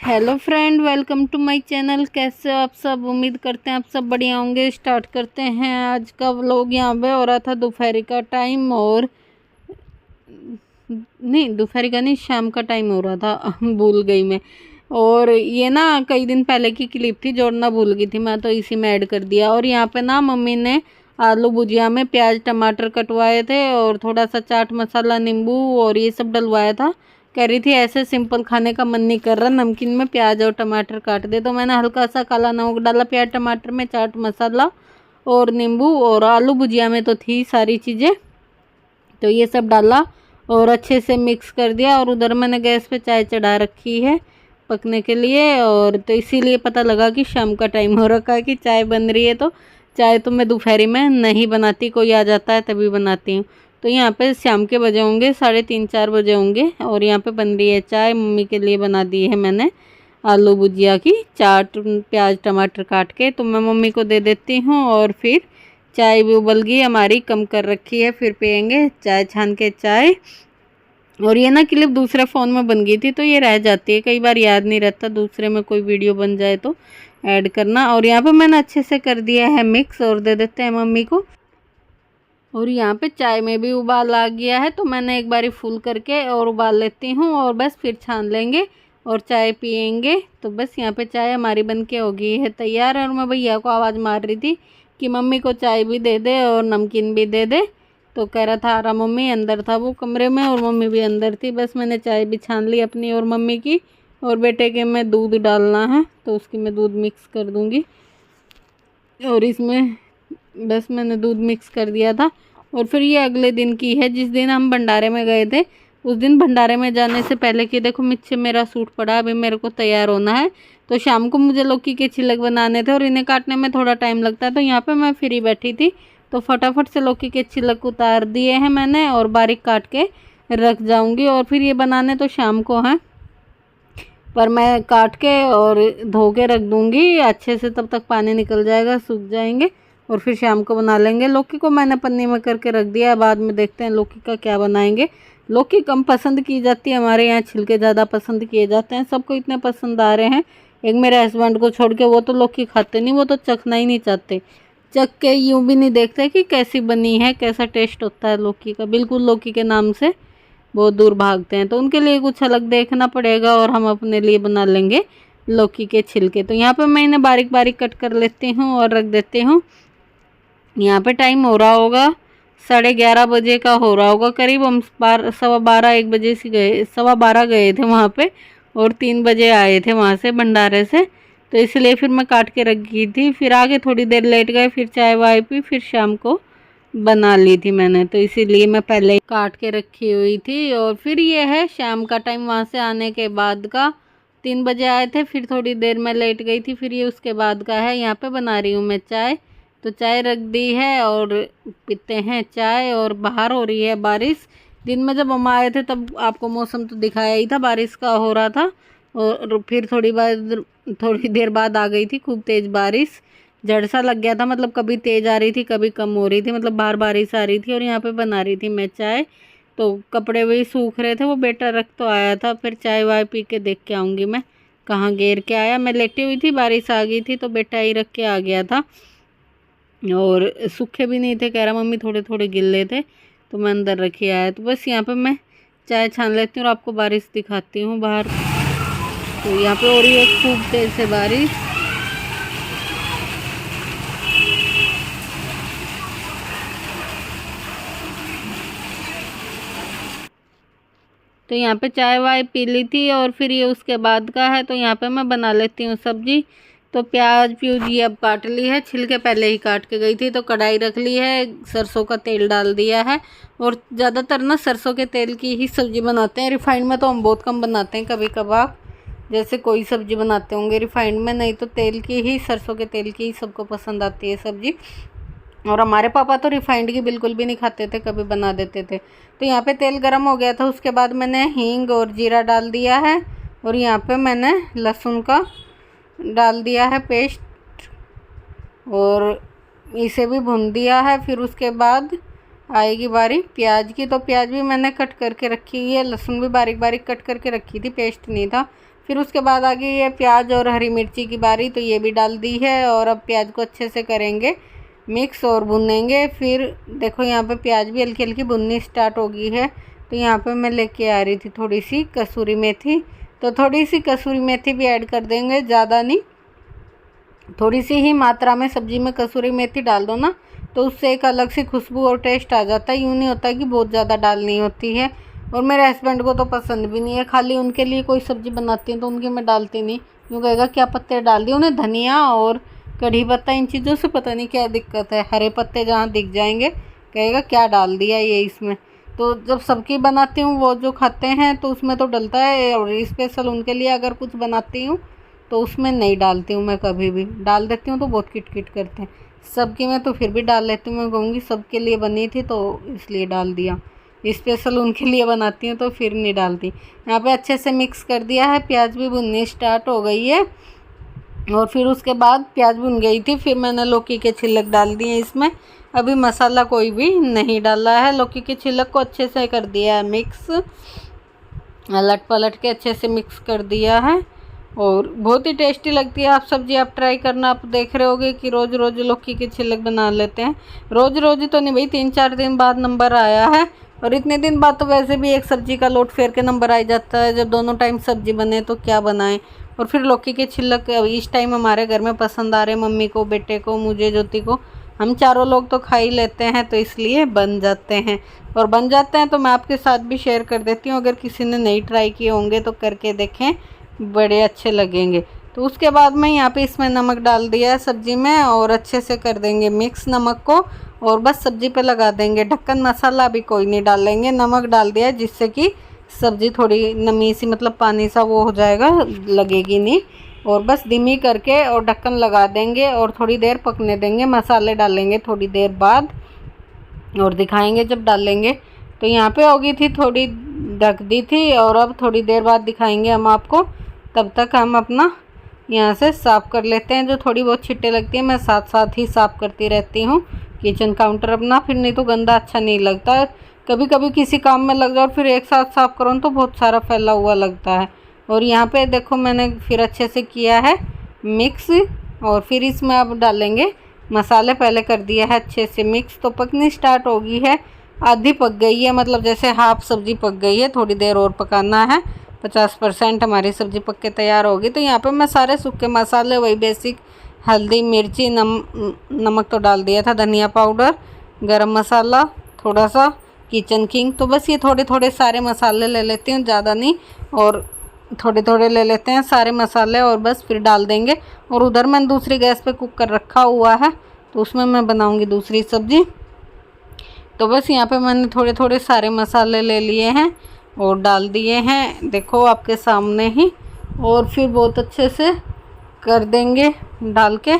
Hello friend, welcome to my channel. कैसे हो आप सब? उम्मीद करते हैं आप सब बढ़िया होंगे। स्टार्ट करते हैं आज का व्लॉग। यहाँ पे हो रहा था दोपहर का टाइम, और नहीं, दोपहर का नहीं, शाम का टाइम हो रहा था भूल गई मैं। और ये ना कई दिन पहले की क्लिप थी, जोड़ना भूल गई थी मैं, तो इसी में ऐड कर दिया। और यहाँ पे ना मम्मी ने आलू भुजिया में प्याज टमाटर कटवाए थे और थोड़ा सा चाट मसाला, नींबू और ये सब डलवाया था। कह रही थी ऐसे सिंपल खाने का मन नहीं कर रहा, नमकीन में प्याज और टमाटर काट दे। तो मैंने हल्का सा काला नमक डाला, प्याज टमाटर में चाट मसाला और नींबू, और आलू भुजिया में तो थी सारी चीज़ें, तो ये सब डाला और अच्छे से मिक्स कर दिया। और उधर मैंने गैस पे चाय चढ़ा रखी है पकने के लिए, और तो इसीलिए पता लगा कि शाम का टाइम हो रखा है कि चाय बन रही है। तो चाय तो मैं दोपहरी में नहीं बनाती, कोई आ जाता है तभी बनाती हूँ। तो यहाँ पे शाम के बजे होंगे 3:30-4 बजे होंगे, और यहाँ पे बन रही है चाय। मम्मी के लिए बना दी है मैंने आलू भुजिया की चाट, प्याज टमाटर काट के। तो मैं मम्मी को दे देती हूँ, और फिर चाय भी उबल गई हमारी, कम कर रखी है, फिर पियेंगे चाय छान के चाय। और ये ना क्लिप दूसरे फ़ोन में बन गई थी, तो ये रह जाती है, कई बार याद नहीं रहता, दूसरे में कोई वीडियो बन जाए तो ऐड करना। और यहाँ पे मैंने अच्छे से कर दिया है मिक्स, और दे देते हैं मम्मी को। और यहाँ पे चाय में भी उबाल आ गया है, तो मैंने एक बारी फुल करके और उबाल लेती हूँ, और बस फिर छान लेंगे और चाय पियेंगे। तो बस यहाँ पे चाय हमारी बन के हो गई है तैयार। और मैं भैया को आवाज़ मार रही थी कि मम्मी को चाय भी दे दे और नमकीन भी दे दे। तो कह रहा था, आ रहा मम्मी। अंदर था वो कमरे में, और मम्मी भी अंदर थी। बस मैंने चाय भी छान ली अपनी और मम्मी की, और बेटे के में दूध डालना है, तो उसकी मैं दूध मिक्स कर दूँगी। और इसमें बस मैंने दूध मिक्स कर दिया था। और फिर ये अगले दिन की है, जिस दिन हम भंडारे में गए थे। उस दिन भंडारे में जाने से पहले कि देखो नीचे मेरा सूट पड़ा, अभी मेरे को तैयार होना है। तो शाम को मुझे लौकी के छिलक बनाने थे, और इन्हें काटने में थोड़ा टाइम लगता है। तो यहाँ पे मैं फ्री बैठी थी, तो फटाफट से लौकी के छिलक उतार दिए हैं मैंने, और बारीक काट के रख जाऊँगी। और फिर ये बनाने तो शाम को हैं, पर मैं काट के और धो के रख दूँगी अच्छे से, तब तक पानी निकल जाएगा, सूख जाएंगे, और फिर शाम को बना लेंगे। लौकी को मैंने पन्नी में करके रख दिया है, बाद में देखते हैं लौकी का क्या बनाएंगे। लौकी कम पसंद की जाती है हमारे यहाँ, छिलके ज़्यादा पसंद किए जाते हैं। सबको इतने पसंद आ रहे हैं, एक मेरे हस्बैंड को छोड़ के, वो तो लौकी खाते नहीं, वो तो चखना ही नहीं चाहते। चख के यूँ भी नहीं देखते कि कैसी बनी है, कैसा टेस्ट होता है लौकी का। बिल्कुल लौकी के नाम से बहुत दूर भागते हैं। तो उनके लिए कुछ अलग देखना पड़ेगा, और हम अपने लिए बना लेंगे लौकी के छिलके। तो यहाँ पे मैं इन्हें बारीक बारीक कट कर लेती हूँ और रख देती हूँ। यहाँ पे टाइम हो रहा होगा 11:30 बजे का हो रहा होगा करीब। हम 12:15-1 बजे से गए, 12:15 गए थे वहाँ पे, और 3 बजे आए थे वहाँ से भंडारे से। तो इसलिए फिर मैं काट के रख गई थी। फिर आगे थोड़ी देर लेट गए, फिर चाय वाय पी, फिर शाम को बना ली थी मैंने, तो इसीलिए मैं पहले ही काट के रखी हुई थी। और फिर ये है शाम का टाइम, वहाँ से आने के बाद का। 3 बजे आए थे, फिर थोड़ी देर मैं लेट गई थी, फिर ये उसके बाद का है। यहाँ पे बना रही हूँ मैं चाय। तो चाय रख दी है और पीते हैं चाय। और बाहर हो रही है बारिश। दिन में जब हम आए थे तब आपको मौसम तो दिखाया ही था, बारिश का हो रहा था। और फिर थोड़ी देर बाद आ गई थी खूब तेज़ बारिश। जड़ सा लग गया था, मतलब कभी तेज़ आ रही थी, कभी कम हो रही थी, मतलब बार बारिश आ रही थी। और यहाँ पे बना रही थी मैं चाय। तो कपड़े वही सूख रहे थे, वो बेटा रख तो आया था। फिर चाय वाय पी के देख के आऊँगी मैं कहाँ गिर के आया। मैं लेटी हुई थी, बारिश आ गई थी, तो बेटा ही रख के आ गया था। और सूखे भी नहीं थे, कह रहा मम्मी थोड़े थोड़े गिल्ले थे, तो मैं अंदर रखे आया। तो बस यहाँ पे मैं चाय छान लेती हूँ और आपको बारिश दिखाती हूँ बाहर। तो यहाँ पे हो रही है खूब तेज़ से बारिश। तो यहाँ पे चाय वाय पी ली थी, और फिर ये उसके बाद का है। तो यहाँ पे मैं बना लेती हूँ सब्जी। तो प्याज प्यूज ये अब काट ली है, छिलके पहले ही काट के गई थी। तो कढ़ाई रख ली है, सरसों का तेल डाल दिया है। और ज़्यादातर ना सरसों के तेल की ही सब्ज़ी बनाते हैं, रिफाइंड में तो हम बहुत कम बनाते हैं। कभी कभार जैसे कोई सब्ज़ी बनाते होंगे रिफाइंड में, नहीं तो तेल की ही, सरसों के तेल की ही सबको पसंद आती है सब्ज़ी। और हमारे पापा तो रिफाइंड की बिल्कुल भी नहीं खाते थे, कभी बना देते थे। तो यहाँ पे तेल गरम हो गया था, उसके बाद मैंने हींग और जीरा डाल दिया है। और यहाँ पे मैंने लहसुन का डाल दिया है पेस्ट, और इसे भी भून दिया है। फिर उसके बाद आएगी बारी प्याज की। तो प्याज भी मैंने कट करके रखी हुई है, लहसुन भी बारीक बारीक कट करके रखी थी, पेस्ट नहीं था। फिर उसके बाद आ गई है प्याज और हरी मिर्ची की बारी, तो ये भी डाल दी है और अब प्याज को अच्छे से करेंगे मिक्स और भुनेंगे। फिर देखो यहाँ पे प्याज भी हल्की हल्की भुननी स्टार्ट हो गई है। तो यहाँ पे मैं लेके आ रही थी थोड़ी सी कसूरी मेथी, तो थोड़ी सी कसूरी मेथी भी ऐड कर देंगे, ज़्यादा नहीं, थोड़ी सी ही मात्रा में सब्जी में कसूरी मेथी डाल दो ना, तो उससे एक अलग सी खुशबू और टेस्ट आ जाता है। यूँ नहीं होता कि बहुत ज़्यादा डालनी होती है। और मेरे हस्बैंड को तो पसंद भी नहीं है, खाली उनके लिए कोई सब्ज़ी बनाती हूँ तो उनकी मैं डालती नहीं, यूँ कहेगा क्या पत्ते डाल दिए। उन्हें धनिया और कढ़ी पत्ता इन चीज़ों से पता नहीं क्या दिक्कत है, हरे पत्ते जहाँ दिख जाएंगे कहेगा क्या डाल दिया ये इसमें। तो जब सबकी बनाती हूँ वो जो खाते हैं तो उसमें तो डलता है, और स्पेशल उनके लिए अगर कुछ बनाती हूँ तो उसमें नहीं डालती हूँ मैं, कभी भी डाल देती हूँ तो बहुत किट करते हैं। सबकी मैं तो फिर भी डाल लेती हूँ, मैं कहूँगी सबके लिए बनी थी तो इसलिए डाल दिया, स्पेशल उनके लिए बनाती हूँ तो फिर नहीं डालती। यहाँ पे अच्छे से मिक्स कर दिया है, प्याज भी भुननी स्टार्ट हो गई है। और फिर उसके बाद प्याज भुन गई थी, फिर मैंने लौकी के छिलक डाल दिए इसमें। अभी मसाला कोई भी नहीं डाला है, लौकी के छिलक को अच्छे से कर दिया है मिक्स, अलट पलट के अच्छे से मिक्स कर दिया है। और बहुत ही टेस्टी लगती है। आप सब्जी आप ट्राई करना। आप देख रहे होगे कि रोज़ रोज़ लौकी के छिलक बना लेते हैं, रोज़ रोज़ ही तो नहीं भाई, 3-4 दिन बाद नंबर आया है। और इतने दिन बाद तो वैसे भी एक सब्जी का लोट फेर के नंबर आ जाता है, जब दोनों टाइम सब्जी बने तो क्या बनाएं। और फिर लौकी के छिलक इस टाइम हमारे घर में पसंद आ रहे, मम्मी को, बेटे को, मुझे, ज्योति को, हम चारों लोग तो खा ही लेते हैं, तो इसलिए बन जाते हैं। और बन जाते हैं तो मैं आपके साथ भी शेयर कर देती हूँ, अगर किसी ने नहीं ट्राई किए होंगे तो करके देखें, बड़े अच्छे लगेंगे। तो उसके बाद मैं यहाँ पे इसमें नमक डाल दिया है सब्जी में, और अच्छे से कर देंगे मिक्स नमक को, और बस सब्जी पे लगा देंगे ढक्कन। मसाला भी कोई नहीं डालेंगे, नमक डाल दिया है जिससे कि सब्जी थोड़ी नमी सी, मतलब पानी सा वो हो जाएगा, लगेगी नहीं। और बस धीमी करके और ढक्कन लगा देंगे और थोड़ी देर पकने देंगे। मसाले डालेंगे थोड़ी देर बाद और दिखाएंगे जब डालेंगे। तो यहाँ पे होगी थी थोड़ी, ढक दी थी, और अब थोड़ी देर बाद दिखाएंगे हम आपको। तब तक हम अपना यहाँ से साफ़ कर लेते हैं, जो थोड़ी बहुत छिट्टे लगती हैं मैं साथ साथ ही साफ़ करती रहती हूँ किचन काउंटर अपना, फिर नहीं तो गंदा अच्छा नहीं लगता। कभी कभी किसी काम में लग जाओ फिर एक साथ साफ़ करो तो बहुत सारा फैला हुआ लगता है। और यहाँ पे देखो मैंने फिर अच्छे से किया है मिक्स, और फिर इसमें अब डालेंगे मसाले। पहले कर दिया है अच्छे से मिक्स, तो पकनी स्टार्ट हो गई है, आधी पक गई है, मतलब जैसे हाफ सब्ज़ी पक गई है, थोड़ी देर और पकाना है। 50% हमारी सब्ज़ी पक के तैयार होगी। तो यहाँ पे मैं सारे सूखे मसाले, वही बेसिक हल्दी, मिर्ची, नमक तो डाल दिया था, धनिया पाउडर, गरम मसाला, थोड़ा सा किचन किंग, तो बस ये थोड़े थोड़े सारे मसाले ले लेती हूँ, ज़्यादा नहीं, और थोड़े थोड़े ले लेते हैं सारे मसाले, और बस फिर डाल देंगे। और उधर मैंने दूसरी गैस पे कुकर रखा हुआ है, तो उसमें मैं बनाऊँगी दूसरी सब्ज़ी। तो बस यहाँ पे मैंने थोड़े थोड़े सारे मसाले ले लिए हैं और डाल दिए हैं, देखो आपके सामने ही। और फिर बहुत अच्छे से कर देंगे डाल के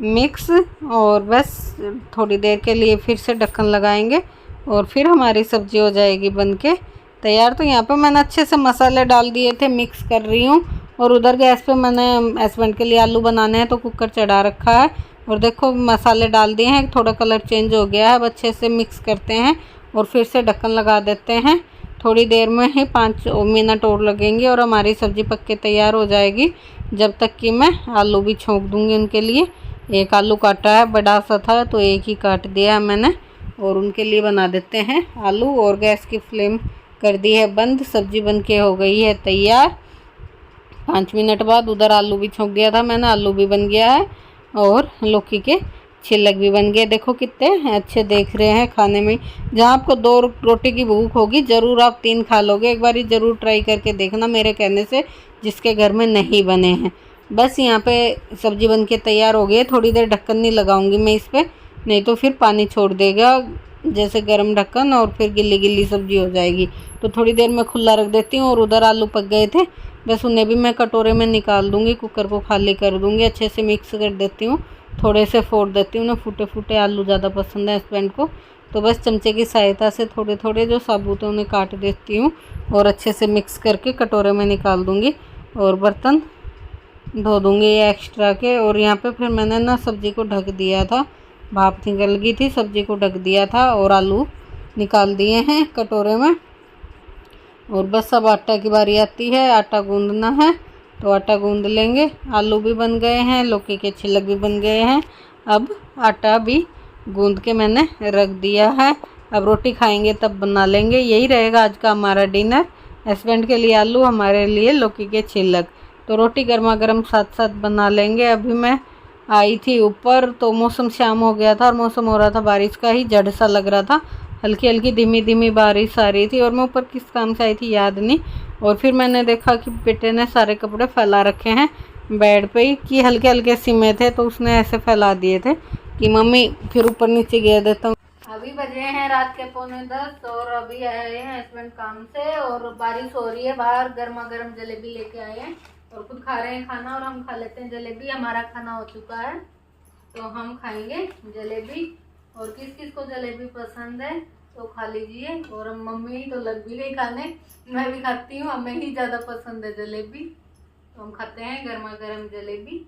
मिक्स, और बस थोड़ी देर के लिए फिर से ढक्कन लगाएंगे और फिर हमारी सब्ज़ी हो जाएगी बन के तैयार। तो यहाँ पे मैंने अच्छे से मसाले डाल दिए थे, मिक्स कर रही हूँ। और उधर गैस पे मैंने हस्बैंड के लिए आलू बनाने हैं तो कुकर चढ़ा रखा है, और देखो मसाले डाल दिए हैं, थोड़ा कलर चेंज हो गया है। अब अच्छे से मिक्स करते हैं और फिर से ढक्कन लगा देते हैं। थोड़ी देर में ही 5 मिनट और लगेंगे और हमारी सब्ज़ी पक के तैयार हो जाएगी। जब तक कि मैं आलू भी छोंक दूँगी उनके लिए। एक आलू काटा है, बड़ा सा था तो एक ही काट दिया है मैंने, और उनके लिए बना देते हैं आलू। और गैस की फ्लेम कर दी है बंद, सब्ज़ी बन के हो गई है तैयार। 5 मिनट बाद उधर आलू भी छोंक दिया था मैंने, आलू भी बन गया है और लौकी के छिलक भी बन गए। देखो कितने अच्छे देख रहे हैं खाने में। जहाँ आपको 2 रोटी की भूख होगी ज़रूर आप 3 खा लोगे। एक बार ज़रूर ट्राई करके देखना मेरे कहने से, जिसके घर में नहीं बने हैं। बस यहाँ पे सब्ज़ी बन के तैयार हो गई है। थोड़ी देर ढक्कन नहीं लगाऊंगी मैं इस पर, नहीं तो फिर पानी छोड़ देगा जैसे गरम ढक्कन, और फिर गिल्ली गिल्ली सब्ज़ी हो जाएगी। तो थोड़ी देर मैं खुला रख देती हूँ। और उधर आलू पक गए थे, बस उन्हें भी मैं कटोरे में निकाल दूँगी, कुकर को खाली कर दूँगी, अच्छे से मिक्स कर देती हूँ, थोड़े से फोड़ देती हूँ ना, फूटे फूटे आलू ज़्यादा पसंद है हस्बैंड को। तो बस चमचे की सहायता से थोड़े थोड़े जो साबुत है उन्हें काट देती हूँ और अच्छे से मिक्स करके कटोरे में निकाल दूँगी और बर्तन धो दूँगी ये एक्स्ट्रा के। और यहाँ पे फिर मैंने ना सब्ज़ी को ढक दिया था, भाप निकल गई थी, सब्ज़ी को ढक दिया था और आलू निकाल दिए हैं कटोरे में। और बस अब आटा की बारी आती है, आटा गूंदना है तो आटा गूंद लेंगे। आलू भी बन गए हैं, लौकी के छिलक भी बन गए हैं। अब आटा भी गूंद के मैंने रख दिया है। अब रोटी खाएंगे तब बना लेंगे। यही रहेगा आज का हमारा डिनर। हस्बैंड के लिए आलू, हमारे लिए लौकी के छिलक। तो रोटी गर्मा गर्म साथ साथ बना लेंगे। अभी मैं आई थी ऊपर तो मौसम शाम हो गया था और मौसम हो रहा था बारिश का ही, जड़ सा लग रहा था। हल्की हल्की धीमी धीमी बारिश आ रही थी और मैं ऊपर किस काम से आई थी याद नहीं। और फिर मैंने देखा कि बेटे ने सारे कपड़े फैला रखे हैं बेड पे ही, कि हल्के हल्के सिमे थे तो उसने ऐसे फैला दिए थे कि मम्मी फिर ऊपर नीचे गया देता हूँ। अभी बजे हैं रात के 9:45 और अभी आए हैं हस्बैंड काम से और बारिश हो रही है बाहर। गर्मा गर्म जलेबी लेके आए हैं और खुद खा रहे हैं खाना और हम खा लेते हैं जलेबी। हमारा खाना हो चुका है तो हम खाएंगे जलेबी। और किस किस को जलेबी पसंद है तो खा लीजिए। और हम मम्मी तो लग भी गई खाने, मैं भी खाती हूँ, हमें ही ज़्यादा पसंद है जलेबी। तो हम खाते हैं गर्मा गर्म जलेबी।